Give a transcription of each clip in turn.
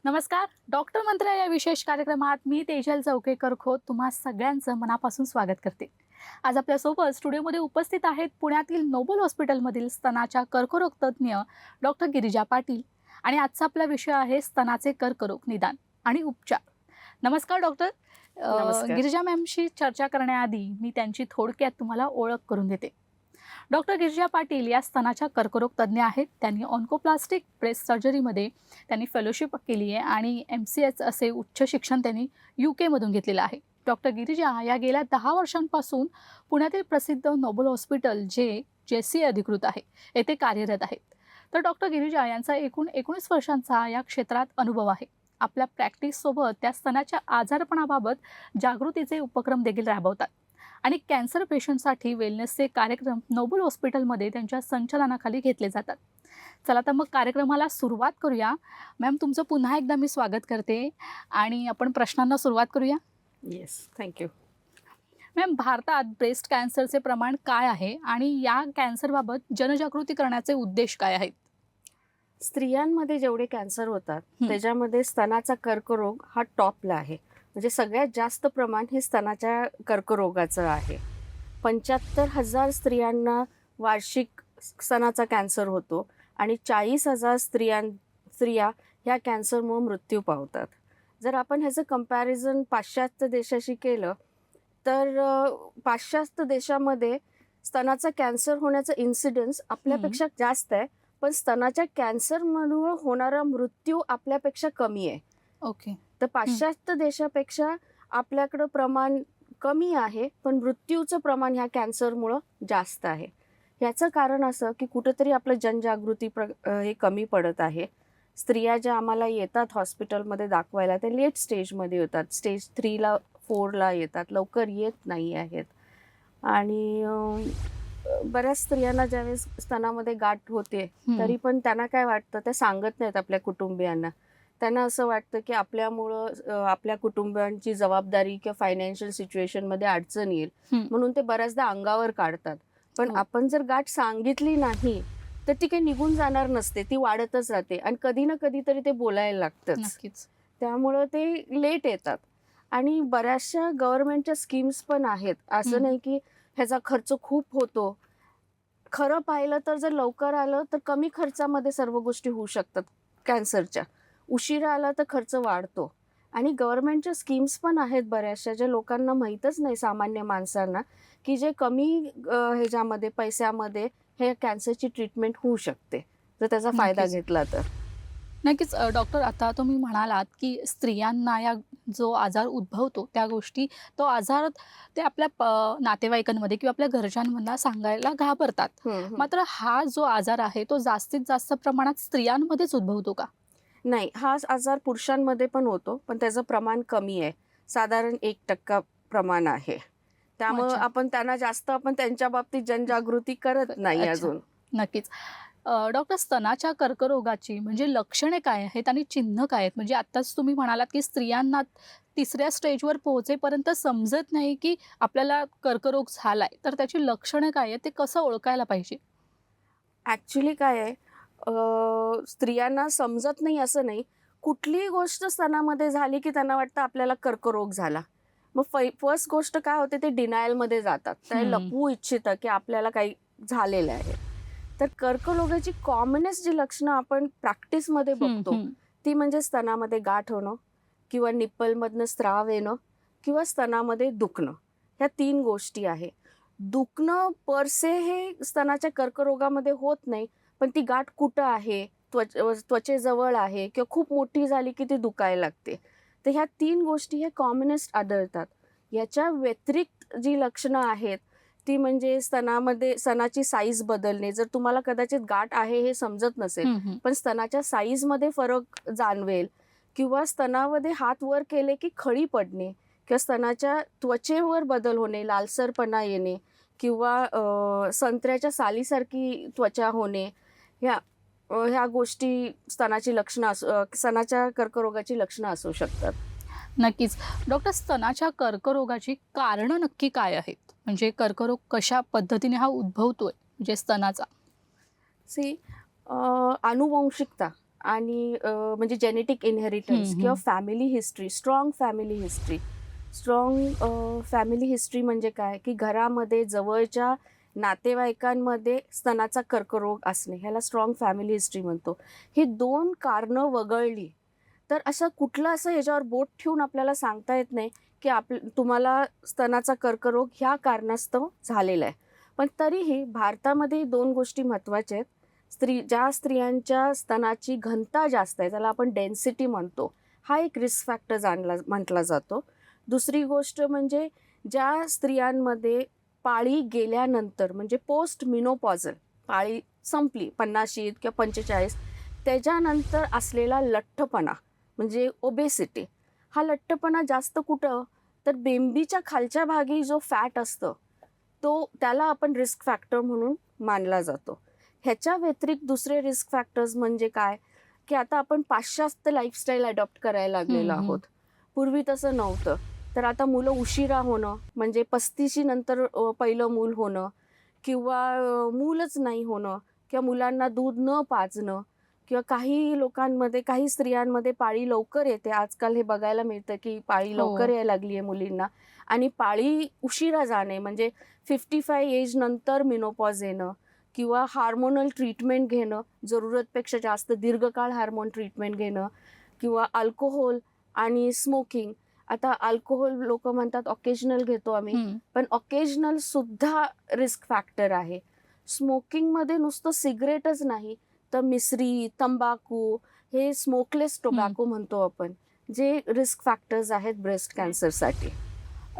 नमस्कार. डॉक्टर मंत्र या विशेष कार्यक्रमात मी तेजल चौकेकर खोत तुम्हा सगळ्यांचं मनापासून स्वागत करते. आज आपल्यासोबत स्टुडिओमध्ये उपस्थित आहेत पुण्यातील नोबल हॉस्पिटलमधील स्तनाच्या कर्करोग तज्ज्ञ डॉक्टर गिरिजा पाटील आणि आजचा आपला विषय आहे स्तनाचे कर्करोग निदान आणि उपचार. नमस्कार डॉक्टर. नमस्कार. गिरिजा मॅमशी चर्चा करण्याआधी मी त्यांची थोडक्यात तुम्हाला ओळख करून देते. डॉक्टर गिरिजा पाटील या स्तनाच्या कर्करोग तज्ज्ञ आहेत. त्यांनी ऑन्कोप्लास्टिक ब्रेस्ट सर्जरीमध्ये त्यांनी फेलोशिप केली आहे आणि MCH असे उच्च शिक्षण त्यांनी UK मधून घेतलेलं आहे. डॉक्टर गिरिजा या गेल्या 10 वर्षांपासून पुण्यातील प्रसिद्ध नोबल हॉस्पिटल जे JC अधिकृत आहे येथे कार्यरत आहेत. तर डॉक्टर गिरिजा यांचा एकूण 19 वर्षांचा या क्षेत्रात अनुभव आहे. आपल्या प्रॅक्टिससोबत त्या स्तनाच्या आजारपणाबाबत जागृतीचे उपक्रम देखील राबवतात आणि कॅन्सर पेशंटसाठी वेलनेसचे कार्यक्रम नोबल हॉस्पिटलमध्ये त्यांच्या संचालनाखाली घेतले जातात. चला तर मग कार्यक्रमाला सुरुवात करूया. मॅम, तुमचं पुन्हा एकदा मी स्वागत करते आणि आपण प्रश्नांना सुरुवात करूया. Yes, thank you. मॅम, भारतात ब्रेस्ट कॅन्सरचे प्रमाण काय आहे आणि या कॅन्सरबाबत जनजागृती करण्याचे उद्देश काय आहेत? स्त्रियांमध्ये जेवढे कॅन्सर होतात त्याच्यामध्ये स्तनाचा कर्करोग हा टॉपला आहे. म्हणजे सगळ्यात जास्त प्रमाण हे स्तनाच्या कर्करोगाचं आहे. 75,000 स्त्रियांना वार्षिक स्तनाचा कॅन्सर होतो आणि 40,000 स्त्रिया ह्या कॅन्सरमुळे मृत्यू पावतात. जर आपण ह्याचं कंपॅरिझन पाश्चात्य देशाशी केलं तर पाश्चात्य देशामध्ये स्तनाचा कॅन्सर होण्याचा इन्सिडन्स आपल्यापेक्षा जास्त आहे, पण स्तनाच्या कॅन्सरमधून होणारा मृत्यू आपल्यापेक्षा कमी आहे. ओके. तर पाश्चात्य देशापेक्षा आपल्याकडं प्रमाण कमी आहे, पण मृत्यूचं प्रमाण ह्या कॅन्सरमुळं जास्त आहे. ह्याचं कारण असं की कुठंतरी आपलं जनजागृती हे कमी पडत आहे. स्त्रिया ज्या आम्हाला येतात हॉस्पिटलमध्ये दाखवायला ते लेट स्टेजमध्ये येतात, स्टेज 3ला 4ला येतात, लवकर येत नाही आहेत. आणि बऱ्याच स्त्रियांना ज्यावेळेस स्तनामध्ये गाठ होते तरी पण त्यांना काय वाटतं, ते सांगत नाहीत आपल्या कुटुंबियांना. त्यांना असं वाटतं की आपल्यामुळं आपल्या कुटुंबियांची जबाबदारी किंवा फायनान्शियल सिच्युएशनमध्ये अडचण येईल म्हणून ते बऱ्याचदा अंगावर काढतात. पण आपण जर गाठ सांगितली नाही तर ती काही निघून जाणार नसते, ती वाढतच राहते आणि कधी ना कधीतरी ते बोलायला लागतंच. नक्कीच. त्यामुळं ते लेट येतात. आणि बऱ्याचशा गव्हर्नमेंटच्या स्कीम्स पण आहेत. असं नाही की ह्याचा खर्च खूप होतो. खरं पाहिलं तर जर लवकर आलं तर कमी खर्चामध्ये सर्व गोष्टी होऊ शकतात कॅन्सरच्या. उशिरा आला तर खर्च वाढतो. आणि गव्हर्नमेंटच्या स्कीम्स पण आहेत बऱ्याचशा, ज्या लोकांना माहीतच नाही, सामान्य माणसांना, की जे कमी ह्याच्यामध्ये पैशामध्ये हे कॅन्सरची ट्रीटमेंट होऊ शकते जर त्याचा फायदा घेतला तर. नक्कीच. डॉक्टर, आता तुम्ही म्हणालात की स्त्रियांना या जो आजार उद्भवतो त्या गोष्टी, तो आजार ते आपल्या नातेवाईकांमध्ये किंवा आपल्या घरच्यांना सांगायला घाबरतात. मात्र हा जो आजार आहे तो जास्तीत जास्त प्रमाणात स्त्रियांमध्येच उद्भवतो का? नाही, हा आजार पुरुषांमध्ये पण होतो, पण त्याचं प्रमाण कमी आहे. साधारण 1% प्रमाण आहे. त्यामुळं आपण त्यांच्या बाबतीत जनजागृती करत नाही अजून. नक्कीच. डॉक्टर, स्तनाच्या कर्करोगाची म्हणजे लक्षणे काय आहेत आणि चिन्ह काय आहेत? म्हणजे आत्ताच तुम्ही म्हणालात की स्त्रियांना 3ऱ्या स्टेजवर पोहोचेपर्यंत समजत नाही की आपल्याला कर्करोग झालाय, तर त्याची लक्षणं काय आहेत, ते कसं ओळखायला पाहिजे? ॲक्च्युली काय आहे, स्त्रियांना समजत नाही असं नाही. कुठलीही गोष्ट स्तनामध्ये झाली की त्यांना वाटतं आपल्याला कर्करोग झाला. मग फर्स्ट गोष्ट काय होते, ते डिनायलमध्ये जातात. ते लपवू इच्छितं की आपल्याला काही झालेलं आहे. तर कर्करोगाची कॉमनेस्ट जी लक्षणं आपण प्रॅक्टिसमध्ये बघतो ती म्हणजे स्तनामध्ये गाठ होणं किंवा निप्पलमधनं स्राव येणं किंवा स्तनामध्ये दुखणं. ह्या 3 गोष्टी आहे. दुखणं परसे हे स्तनाच्या कर्करोगामध्ये होत नाही, पण ती गाठ कुठं आहे, त्वचेजवळ आहे किंवा खूप मोठी झाली की ती दुखायला लागते. तर ह्या 3 गोष्टी हे कॉमनेस्ट आढळतात. याच्या व्यतिरिक्त जी लक्षणं आहेत ती म्हणजे स्तनाची साईज बदलणे. जर तुम्हाला कदाचित गाठ आहे हे समजत नसेल, पण स्तनाच्या साईजमध्ये फरक जाणवेल किंवा स्तनामध्ये हात वर केले की खळी पडणे किंवा स्तनाच्या त्वचेवर बदल होणे, लालसरपणा येणे किंवा संत्र्याच्या सालीसारखी त्वचा होणे, ह्या गोष्टी स्तनाच्या कर्करोगाची लक्षणं असू शकतात. नक्कीच. डॉक्टर, स्तनाच्या कर्करोगाची कारणं नक्की काय आहेत? म्हणजे कर्करोग कशा पद्धतीने हा उद्भवतोय म्हणजे स्तनाचा? सी अनुवंशिकता आणि म्हणजे जेनेटिक इनहेरिटन्स हम्म, किंवा family history, strong family history. Strong family history म्हणजे काय, की घरामध्ये जवळच्या नातेवाईकांमध्ये स्तनाचा कर्करोग असणे, ह्याला स्ट्रॉंग फॅमिली हिस्ट्री म्हणतो. ही 2 कारणं वगळली तर असं कुठलं असं ह्याच्यावर बोट ठेवून आपल्याला सांगता येत नाही की तुम्हाला स्तनाचा कर्करोग ह्या कारणास्तव झालेला आहे. पण तरीही भारतामध्ये 2 गोष्टी महत्त्वाच्या आहेत. ज्या स्त्रियांच्या स्तनाची घनता जास्त आहे, त्याला आपण डेन्सिटी म्हणतो, हा एक रिस्क फॅक्टर म्हटला जातो. दुसरी गोष्ट म्हणजे ज्या स्त्रियांमध्ये पाळी गेल्यानंतर म्हणजे पोस्ट मिनोपॉझल, पाळी संपली 50शीत किंवा 45, त्याच्यानंतर असलेला लठ्ठपणा म्हणजे ओबेसिटी. हा लठ्ठपणा जास्त कुठं, तर बेंबीच्या खालच्या भागी जो फॅट असतं त्याला आपण रिस्क फॅक्टर म्हणून मानला जातो. ह्याच्या व्यतिरिक्त दुसरे रिस्क फॅक्टर्स म्हणजे काय, की आता आपण पाश्चात्य लाईफस्टाईल अडॉप्ट करायला लागलेलो हम्म, आहोत. पूर्वी तसं नव्हतं. तर आता मुलं उशिरा होणं म्हणजे 35 नंतर पहिलं मूल होणं किंवा मूलच नाही होणं किंवा मुलांना दूध न पाजणं किंवा काही लोकांमध्ये, काही स्त्रियांमध्ये पाळी लवकर येते. आजकाल हे बघायला मिळतं की पाळी हो. लवकर यायला लागली आहे मुलींना. आणि पाळी उशिरा जाणे म्हणजे 55 एज नंतर मिनोपॉज येणं किंवा हार्मोनल ट्रीटमेंट घेणं, जरूरतपेक्षा जास्त दीर्घकाळ हार्मोन ट्रीटमेंट घेणं किंवा अल्कोहोल आणि स्मोकिंग. आता अल्कोहोल लोक म्हणतात ऑकेजनल घेतो आम्ही, हम्म. पण ऑकेजनल सुद्धा रिस्क फॅक्टर आहे. स्मोकिंगमध्ये नुसतं सिगरेटच नाही तर मिसरी, तंबाखू, हे स्मोकलेस टोबॅको म्हणतो आपण, जे रिस्क फॅक्टर्स आहेत ब्रेस्ट कॅन्सरसाठी.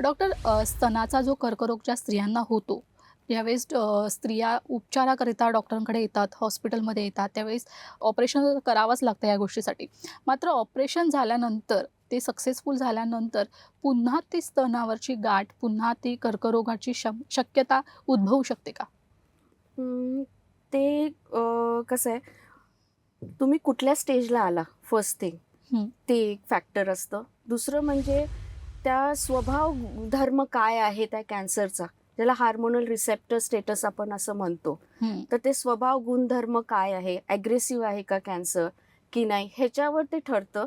डॉक्टर, स्तनाचा जो कर्करोग ज्या स्त्रियांना होतो, ज्यावेळेस स्त्रिया उपचाराकरिता डॉक्टरांकडे येतात, हॉस्पिटलमध्ये येतात, त्यावेळेस ऑपरेशन करावंच लागतं या गोष्टीसाठी. मात्र ऑपरेशन झाल्यानंतर, ते सक्सेसफुल झाल्यानंतर पुन्हा ती स्तनावरची गाठ, पुन्हा ती कर्करोगाची शक्यता उद्भवू शकते का? ते कसं आहे, तुम्ही कुठल्या स्टेजला आला फर्स्ट थिंग, हं. ते एक फॅक्टर असतं. दुसरं म्हणजे त्या स्वभाव धर्म काय आहे त्या कॅन्सरचा, ज्याला हार्मोनल रिसेप्टर स्टेटस आपण असं म्हणतो. हं. तर ते स्वभाव गुणधर्म काय आहे, ॲग्रेसिव्ह आहे का कॅन्सर की नाही, ह्याच्यावर ते ठरतं.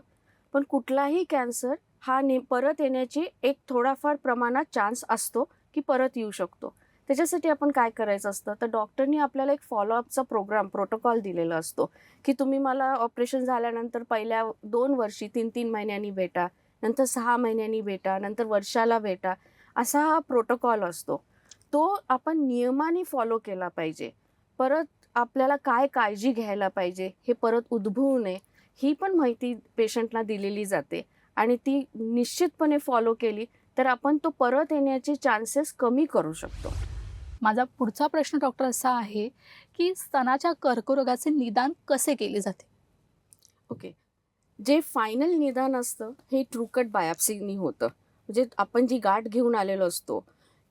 पण कुठलाही कॅन्सर हा परत येण्याची एक थोडाफार प्रमाणात चान्स असतो की परत येऊ शकतो. त्याच्यासाठी आपण काय करायचं असतं, तर डॉक्टरनी आपल्याला एक फॉलोअपचा प्रोटोकॉल दिलेला असतो की तुम्ही मला ऑपरेशन झाल्यानंतर पहिल्या 2 वर्षी 3-3 महिन्यांनी भेटा, नंतर 6 महिन्यांनी भेटा, नंतर वर्षाला भेटा, असा हा प्रोटोकॉल असतो. तो आपण नियमाने फॉलो केला पाहिजे. परत आपल्याला काय काळजी घ्यायला पाहिजे, हे परत उद्भवू नये, ही पण माहिती पेशंटला दिलेली जाते. आणि ती निश्चितपणे फॉलो केली तर आपण तो परत येण्याचे चान्सेस कमी करू शकतो. माझा पुढचा प्रश्न डॉक्टर असा आहे, की स्तनाच्या कर्करोगाचे निदान कसे केले जाते? ओके. जे फायनल निदान असतं हे ट्रूकट बायोप्सीनी होतं. म्हणजे आपण जी गाठ घेऊन आलेलो असतो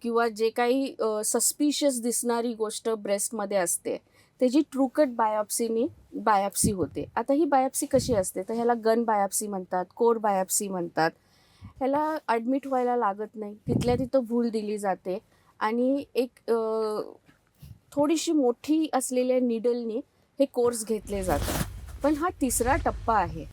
किंवा जे काही सस्पिशियस दिसणारी गोष्ट ब्रेस्टमध्ये असते, त्याची ट्रूकट बायोप्सी होते. आता ही बायोप्सी कशी असते, तर ह्याला गन बायोप्सी म्हणतात, कोर बायोप्सी म्हणतात. ह्याला ॲडमिट व्हायला लागत नाही, तिथल्या तिथं भूल दिली जाते आणि एक थोडीशी मोठी असलेल्या निडलनी हे कोर्स घेतले जातात. पण हा तिसरा टप्पा आहे.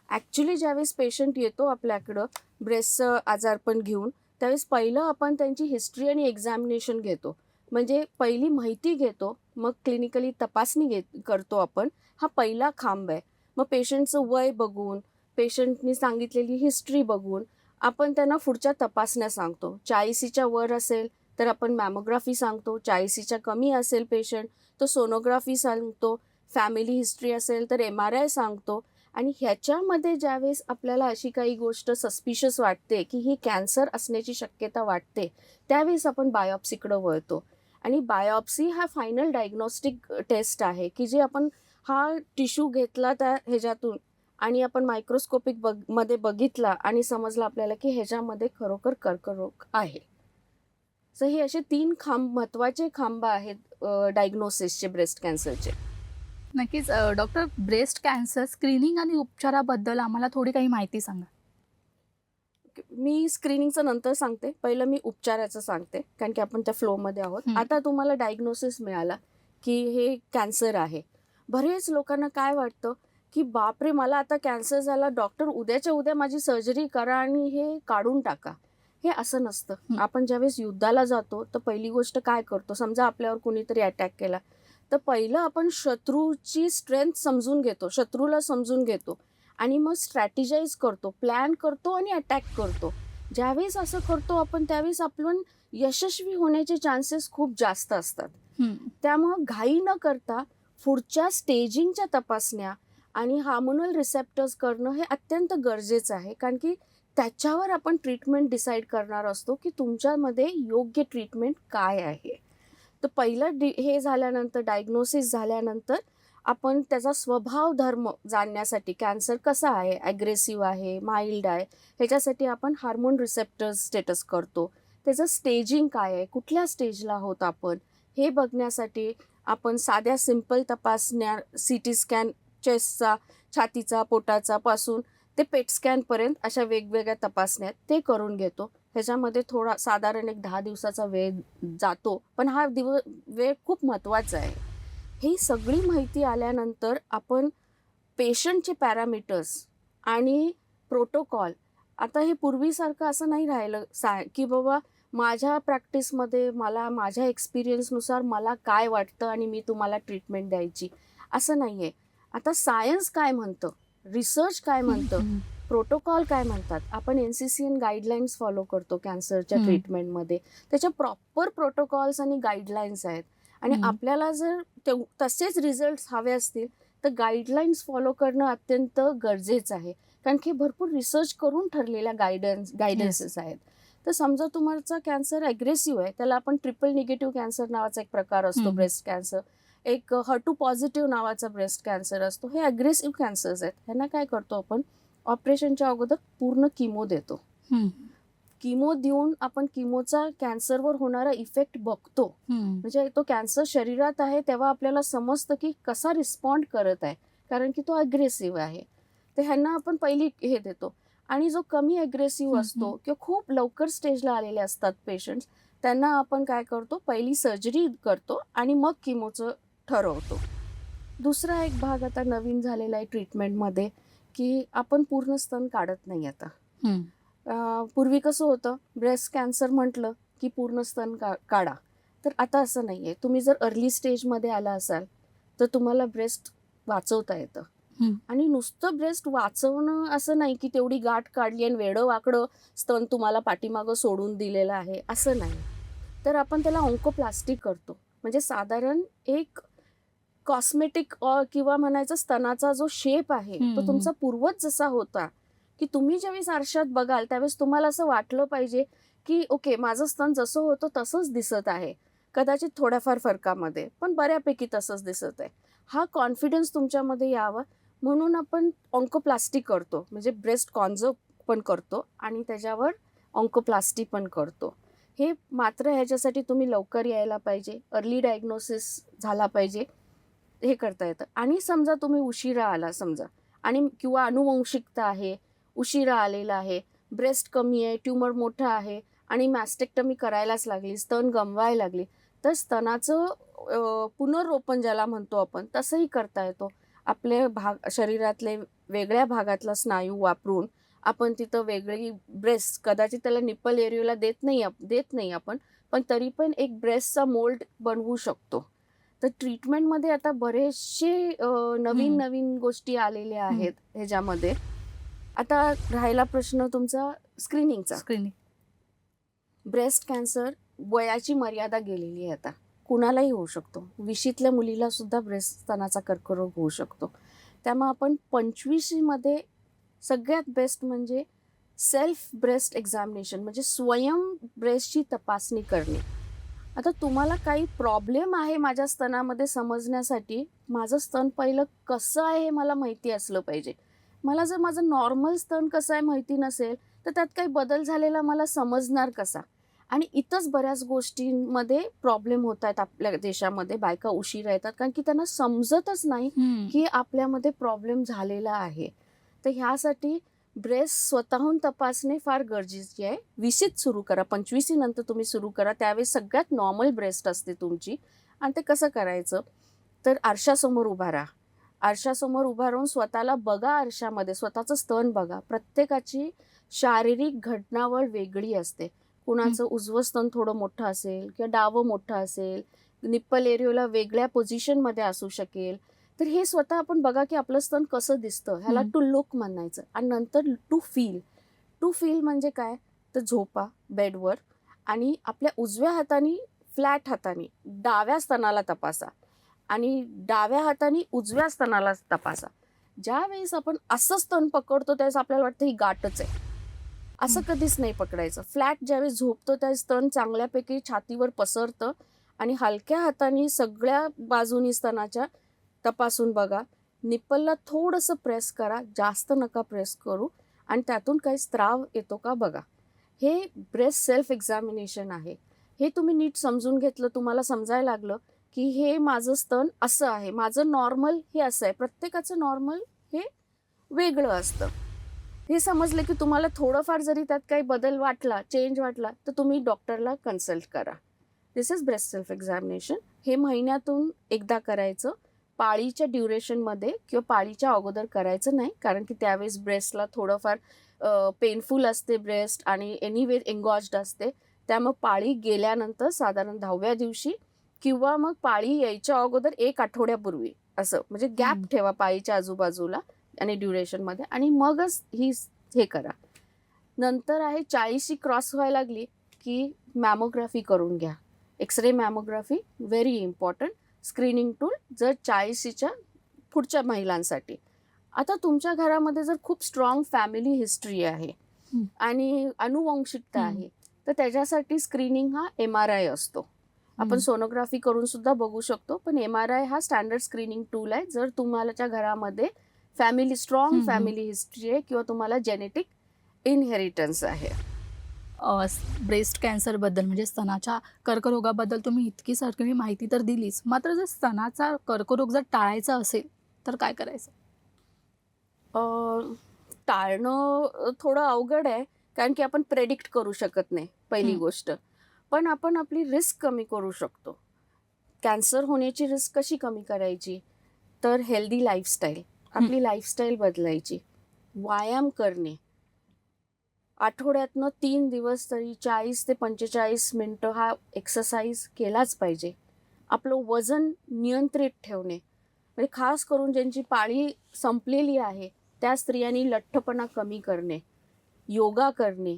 ॲक्च्युली ज्यावेळेस पेशंट येतो आपल्याकडं ब्रेस्टचं आजारपण घेऊन, त्यावेळेस पहिलं आपण त्यांची हिस्ट्री आणि एक्झामिनेशन घेतो. म्हणजे पहिली माहिती घेतो, मग क्लिनिकली तपासणी करतो आपण. हा पहिला खांब आहे. मग पेशंटचं वय बघून, पेशंटनी सांगितलेली हिस्ट्री बघून आपण त्यांना पुढच्या तपासण्या सांगतो. 40च्या वर असेल तर आपण मॅमोग्राफी सांगतो, 40च्या कमी असेल पेशंट तर सोनोग्राफी सांगतो, फॅमिली हिस्ट्री असेल तर MRI सांगतो. आणि ह्याच्यामध्ये ज्यावेळेस आपल्याला अशी काही गोष्ट सस्पिशियस वाटते की ही कॅन्सर असण्याची शक्यता वाटते, त्यावेळेस आपण बायोप्सीकडं वळतो. आणि बायोप्सी हा फायनल डायग्नोस्टिक टेस्ट आहे की जे आपण हा टिश्यू घेतला त्या ह्याच्यातून आणि आपण मायक्रोस्कोपिक मध्ये बघितला आणि समजलं आपल्याला की ह्याच्यामध्ये खरोखर कर्करोग आहे. सो हे असे 3 महत्त्वाचे खांब आहेत डायग्नोसिसचे ब्रेस्ट कॅन्सरचे. नक्कीच. डॉक्टर, ब्रेस्ट कॅन्सर स्क्रीनिंग आणि उपचाराबद्दल आम्हाला थोडी काही माहिती सांगा. मी स्क्रीनिंगचं नंतर सांगते, पहिलं मी उपचाराचं सांगते कारण की आपण त्या फ्लोमध्ये आहोत. आता तुम्हाला डायग्नोसिस मिळाला की हे कॅन्सर आहे. बरेच लोकांना काय वाटतं की बापरे, मला आता कॅन्सर झाला, डॉक्टर उद्याच्या उद्या माझी सर्जरी करा आणि हे काढून टाका. हे असं नसतं. हं. आपण ज्यावेळेस युद्धाला जातो तर पहिली गोष्ट काय करतो, समजा आपल्यावर कोणीतरी अटॅक केला, तर पहिलं आपण शत्रूची स्ट्रेंथ समजून घेतो, शत्रूला समजून घेतो आणि मग स्ट्रॅटेजाइज करतो, प्लॅन करतो आणि अटॅक करतो. ज्यावेळेस असं करतो आपण त्यावेळेस आपण यशस्वी होण्याचे चान्सेस खूप जास्त असतात. हं. त्यामुळं घाई न करता पुढच्या स्टेजिंगच्या तपासण्या आणि हार्मोनल रिसेप्टर्स करणं हे अत्यंत गरजेचं आहे, कारण की त्याच्यावर आपण ट्रीटमेंट डिसाईड करणार असतो की तुमच्यामध्ये योग्य ट्रीटमेंट काय आहे. तर पहिलं हे झाल्यानंतर, डायग्नोसिस झाल्यानंतर आपण त्याचा स्वभाव धर्म जाणण्यासाठी, कॅन्सर कसा आहे, ॲग्रेसिव्ह आहे, माइल्ड आहे, ह्याच्यासाठी आपण हार्मोन रिसेप्टर्स स्टेटस करतो. त्याचं स्टेजिंग काय आहे, कुठल्या स्टेजला आहोत आपण, हे बघण्यासाठी आपण साध्या सिंपल तपासण्या, CT स्कॅन, चेस्टचा, छातीचा, पोटाचा पासून ते पेट स्कॅनपर्यंत अशा वेगवेगळ्या तपासण्या ते करून घेतो. ह्याच्यामध्ये थोडा साधारण एक 10 दिवसाचा वेळ जातो, पण हा वेळ खूप महत्त्वाचा आहे. ही सगळी माहिती आल्यानंतर आपण पेशंटचे पॅरामीटर्स आणि प्रोटोकॉल, आता हे पूर्वीसारखं असं नाही राहिलं की बाबा माझ्या प्रॅक्टिसमध्ये मला माझ्या एक्सपिरियन्सनुसार मला काय वाटतं आणि मी तुम्हाला ट्रीटमेंट द्यायची, असं नाही आहे. आता सायन्स काय म्हणतं, रिसर्च काय म्हणतं, हं. प्रोटोकॉल काय म्हणतात, आपण NCCN गाईडलाईन्स फॉलो करतो कॅन्सरच्या हं. ट्रीटमेंटमध्ये. त्याच्या प्रॉपर प्रोटोकॉल्स आणि गाईडलाईन्स आहेत आणि हं. आपल्याला जर तसेच रिझल्ट्स हवे असतील तर गाईडलाईन्स फॉलो करणं अत्यंत गरजेचं आहे, कारण की भरपूर रिसर्च करून ठरलेल्या गायडन्सेस आहेत. तर समजा तुमचा कॅन्सर ॲग्रेसिव्ह आहे, त्याला आपण ट्रिपल निगेटिव्ह कॅन्सर नावाचा एक प्रकार असतो, हं. ब्रेस्ट कॅन्सर, एक HER2 पॉझिटिव्ह नावाचा ब्रेस्ट कॅन्सर असतो. हे ॲग्रेसिव्ह कॅन्सर्स आहेत. ह्यांना काय करतो आपण, ऑपरेशनच्या अगोदर पूर्ण किमो देतो. हं. किमो देऊन आपण किमोचा कॅन्सरवर होणारा इफेक्ट बघतो. हं. म्हणजे तो कॅन्सर शरीरात आहे तेव्हा आपल्याला समजतं की कसा रिस्पॉन्ड करत आहे, कारण की तो अग्रेसिव्ह आहे. तर ह्यांना आपण पहिली हे देतो. आणि जो कमी अग्रेसिव्ह हं, असतो किंवा खूप लवकर स्टेजला आलेले असतात पेशंट्स, त्यांना आपण काय करतो, पहिली सर्जरी करतो आणि मग किमोचं ठरवतो. दुसरा एक भाग आता नवीन झालेला आहे ट्रीटमेंटमध्ये, की आपण पूर्ण स्तन काढत नाही आता. हं. पूर्वी कसं होतं, ब्रेस्ट कॅन्सर म्हटलं की पूर्ण स्तन काढा. तर आता असं नाही आहे. तुम्ही जर अर्ली स्टेजमध्ये आला असाल तर तुम्हाला ब्रेस्ट वाचवता येतं. हं. आणि नुसतं ब्रेस्ट वाचवणं असं नाही की तेवढी गाठ काढली आणि वेडं वाकडं स्तन तुम्हाला पाठीमागं सोडून दिलेलं आहे, असं नाही. तर आपण त्याला ऑन्कोप्लास्टी करतो. म्हणजे साधारण एक कॉस्मेटिक किंवा म्हणायचं स्तनाचा जो शेप आहे तो हं. तुमचा पूर्वज जसा होता, की तुम्ही ज्यावेळेस आरशात बघाल त्यावेळेस तुम्हाला असं वाटलं पाहिजे की ओके, माझं स्तन जसं होतं तसंच दिसत आहे, कदाचित थोड्याफार फरकामध्ये, पण बऱ्यापैकी तसंच दिसत आहे. हा कॉन्फिडन्स तुमच्यामध्ये यावा म्हणून आपण ऑन्कोप्लास्टी करतो. म्हणजे ब्रेस्ट कॉन्झर्व पण करतो आणि त्याच्यावर ऑन्कोप्लास्टी पण करतो. हे मात्र ह्याच्यासाठी तुम्ही लवकर यायला पाहिजे, अर्ली डायग्नोसिस झाला पाहिजे, हे करता येतं. आणि समजा तुम्ही उशिरा आला समजा आणि किंवा अनुवंशिकता आहे, उशिरा आलेला आहे, ब्रेस्ट कमी आहे, ट्यूमर मोठा आहे आणि मॅस्टेक्टमी करायलाच लागली, स्तन गमवायला लागली, तर स्तनाचं पुनर्रोपण ज्याला म्हणतो आपण, तसंही करता येतो. आपले शरीरातले वेगळ्या भागातला स्नायू वापरून आपण तिथं वेगळी ब्रेस्ट, कदाचित त्याला निप्पल एरियाला देत नाही आपण, पण तरी पण एक ब्रेस्टचा मोल्ड बनवू शकतो. तर ट्रीटमेंटमध्ये आता बरेचसे नवीन नवीन गोष्टी आलेल्या आहेत ह्याच्यामध्ये. आता राहिला प्रश्न तुमचा स्क्रीनिंगचा. स्क्रीनिंग. ब्रेस्ट कॅन्सर वयाची मर्यादा गेलेली आहे आता, कुणालाही होऊ शकतो. 20ल्या मुलीला सुद्धा ब्रेस्ट स्तनाचा कर्करोग होऊ शकतो. त्यामुळे आपण 25मध्ये सगळ्यात बेस्ट म्हणजे सेल्फ ब्रेस्ट एक्झामिनेशन, म्हणजे स्वयं ब्रेस्टची तपासणी करणे. आता तुम्हाला काही प्रॉब्लेम आहे माझ्या स्तनामध्ये समजण्यासाठी, माझं स्तन पहिलं कसं आहे हे मला माहिती असलं पाहिजे. मला जर माझं नॉर्मल स्तन कसं आहे माहिती नसेल तर त्यात काही बदल झालेला मला समजणार कसा. आणि इथंच बऱ्याच गोष्टींमध्ये प्रॉब्लेम होत आहेत आपल्या देशामध्ये. बायका उशिरा येतात कारण की त्यांना समजतच नाही हं. की आपल्यामध्ये प्रॉब्लेम झालेला आहे. तर ह्यासाठी ब्रेस्ट स्वतःहून तपासणे फार गरजेचे आहे. 20त सुरू करा, 25 नंतर तुम्ही सुरू करा, त्यावेळेस सगळ्यात नॉर्मल ब्रेस्ट असते तुमची. आणि ते कसं करायचं, तर आरशासमोर उभा राहा आरशासमोर उभा राहून स्वतःला बघा, आरशामध्ये स्वतःचं स्तन बघा. प्रत्येकाची शारीरिक घटनावळ वेगळी असते. कुणाचं उजवं स्तन थोडं मोठं असेल किंवा डावं मोठं असेल, निप्पल एरियाला वेगळ्या पोझिशनमध्ये असू शकेल. तर हे स्वतः आपण बघा की आपलं स्तन कसं दिसतं, ह्याला टू लुक म्हणायचं. आणि नंतर टू फील म्हणजे काय, तर झोपा बेडवर आणि आपल्या उजव्या हाताने फ्लॅट हाताने डाव्या स्तनाला तपासा आणि डाव्या हाताने उजव्या स्तनाला तपासा. ज्या वेळेस आपण असं स्तन पकडतो त्यावेळेस आपल्याला वाटतं ही गाठच आहे. असं कधीच नाही पकडायचं. फ्लॅट ज्यावेळेस झोपतो त्यावेळेस स्तन चांगल्यापैकी छातीवर पसरतं आणि हलक्या हाताने सगळ्या बाजूनी स्तनाच्या तपासून बघा. निप्पलला थोडंसं प्रेस करा, जास्त नका प्रेस करू, आणि त्यातून काही स्त्राव येतो का बघा. हे ब्रेस्ट सेल्फ एक्झामिनेशन आहे. हे तुम्ही नीट समजून घेतलं, तुम्हाला समजायला लागलं की हे माझं स्तन असं आहे, माझं नॉर्मल हे असं आहे. प्रत्येकाचं नॉर्मल हे वेगळं असतं. हे समजलं की तुम्हाला थोडंफार जरी त्यात काही बदल वाटला, चेंज वाटला, तर तुम्ही डॉक्टरला कन्सल्ट करा. दिस इज ब्रेस्ट सेल्फ एक्झामिनेशन. हे महिन्यातून एकदा करायचं. पाळीच्या ड्युरेशनमध्ये किंवा पाळीच्या अगोदर करायचं नाही, कारण की त्यावेळेस ब्रेस्टला थोडंफार पेनफुल असते ब्रेस्ट आणि एनिवे एंगॉज्ड असते. त्यामुळे पाळी गेल्यानंतर साधारण 10व्या दिवशी किंवा मग पाळी यायच्या अगोदर 1 आठवड्यापूर्वी असं म्हणजे गॅप ठेवा पाळीच्या आजूबाजूला आणि ड्युरेशनमध्ये, आणि मगच हे करा. नंतर आहे 40शी क्रॉस व्हायला लागली की मॅमोग्राफी करून घ्या. X ray mammography very important screening tool जर 40शीच्या पुढच्या महिलांसाठी. आता तुमच्या घरामध्ये जर खूप स्ट्रॉंग फॅमिली हिस्ट्री आहे आणि अनुवंशिकता आहे, तर त्याच्यासाठी स्क्रीनिंग हा MRI असतो. आपण सोनोग्राफी करून सुद्धा बघू शकतो, पण MRI हा स्टँडर्ड स्क्रीनिंग टूल आहे. जर तुम्हाच्या घरामध्ये स्ट्रॉंग फॅमिली हिस्ट्री आहे किंवा तुम्हाला जेनेटिक इनहेरिटन्स आहे. ब्रेस्ट कॅन्सरबद्दल म्हणजे स्तनाच्या कर्करोगाबद्दल तुम्ही इतकी सगळी माहिती तर दिलीच, मात्र जर स्तनाचा कर्करोग जर टाळायचा असेल तर काय करायचं? टाळणं थोडं अवघड आहे, कारण की आपण प्रेडिक्ट करू शकत नाही पहिली गोष्ट. पण आपण आपली रिस्क कमी करू शकतो. कॅन्सर होण्याची रिस्क कशी कमी करायची, तर हेल्दी लाईफस्टाईल, आपली लाईफस्टाईल बदलायची, व्यायाम करणे, आठवड्यातनं 3 दिवस तरी 40 ते 45 मिनटं हा एक्सरसाइज केलाच पाहिजे. आपलं वजन नियंत्रित ठेवणे, म्हणजे खास करून ज्यांची पाळी संपलेली आहे त्या स्त्रियांनी लठ्ठपणा कमी करणे, योगा करणे,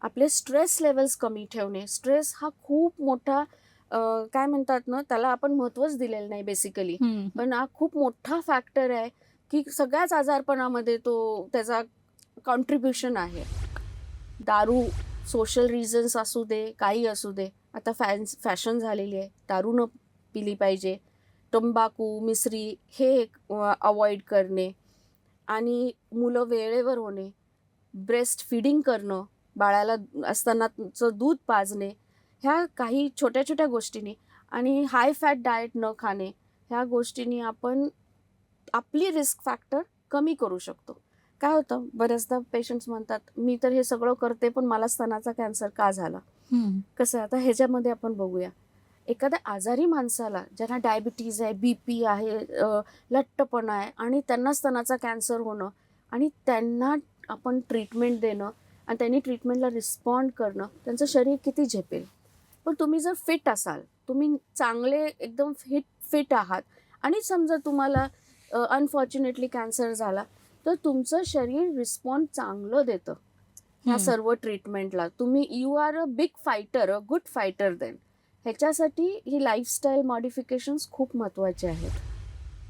आपले स्ट्रेस लेवल्स कमी ठेवणे. स्ट्रेस हा खूप मोठा काय म्हणतात ना, त्याला आपण महत्त्वच दिलेलं नाही बेसिकली, पण हा खूप मोठा फॅक्टर आहे की सगळ्याच आजारपणामध्ये तो त्याचा कॉन्ट्रीब्युशन आहे. दारू, सोशल रिझन्स असू दे, काही असू दे, आता फॅशन झालेली आहे, दारू न पिली पाहिजे. तंबाखू, मिसरी हे अवॉइड करणे, आणि मुलं वेळेवर होणे, ब्रेस्ट फिडिंग करणं, बाळाला असतानाचं दूध पाजणे, ह्या काही छोट्या छोट्या गोष्टींनी, आणि हाय फॅट डाएट न खाणे, ह्या गोष्टींनी आपण आपली रिस्क फॅक्टर कमी करू शकतो. काय होतं, बऱ्याचदा पेशंट्स म्हणतात मी तर हे सगळं करते पण मला स्तनाचा कॅन्सर का झाला. कसं आता ह्याच्यामध्ये आपण बघूया, एखाद्या आजारी माणसाला ज्यांना डायबिटीज आहे, BP आहे, लठ्ठपणा आहे, आणि त्यांना स्तनाचा कॅन्सर होणं, आणि त्यांना आपण ट्रीटमेंट देणं आणि त्यांनी ट्रीटमेंटला रिस्पॉन्ड करणं, त्यांचं शरीर किती झेपेल. पण तुम्ही जर फिट असाल, तुम्ही चांगले एकदम फिट आहात, आणि समजा तुम्हाला अनफॉर्च्युनेटली कॅन्सर झाला, तर तुमचं शरीर रिस्पॉन्ड चांगलं देतं ह्या सर्व ट्रीटमेंटला. तुम्ही you are a big fighter, a good fighter then. ह्याच्यासाठी ही लाईफस्टाईल मॉडिफिकेशन्स खूप महत्त्वाचे आहेत.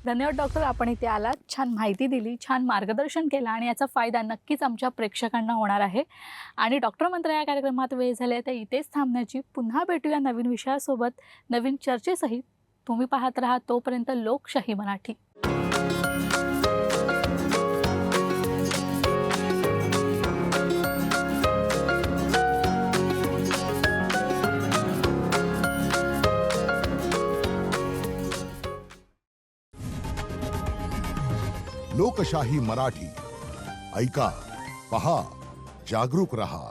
धन्यवाद डॉक्टर, आपण इथे आलात, छान माहिती दिली, छान मार्गदर्शन केलं, आणि याचा फायदा नक्कीच आमच्या प्रेक्षकांना होणार आहे. आणि डॉक्टर मंत्र या कार्यक्रमात वेळ झाले तर इथेच थांबण्याची. पुन्हा भेटूया नवीन विषयासोबत, नवीन चर्चेसहित. तुम्ही पाहत राहा तोपर्यंत लोकशाही मराठी. लोकशाही मराठी ऐका, पहा, जागरूक रहा.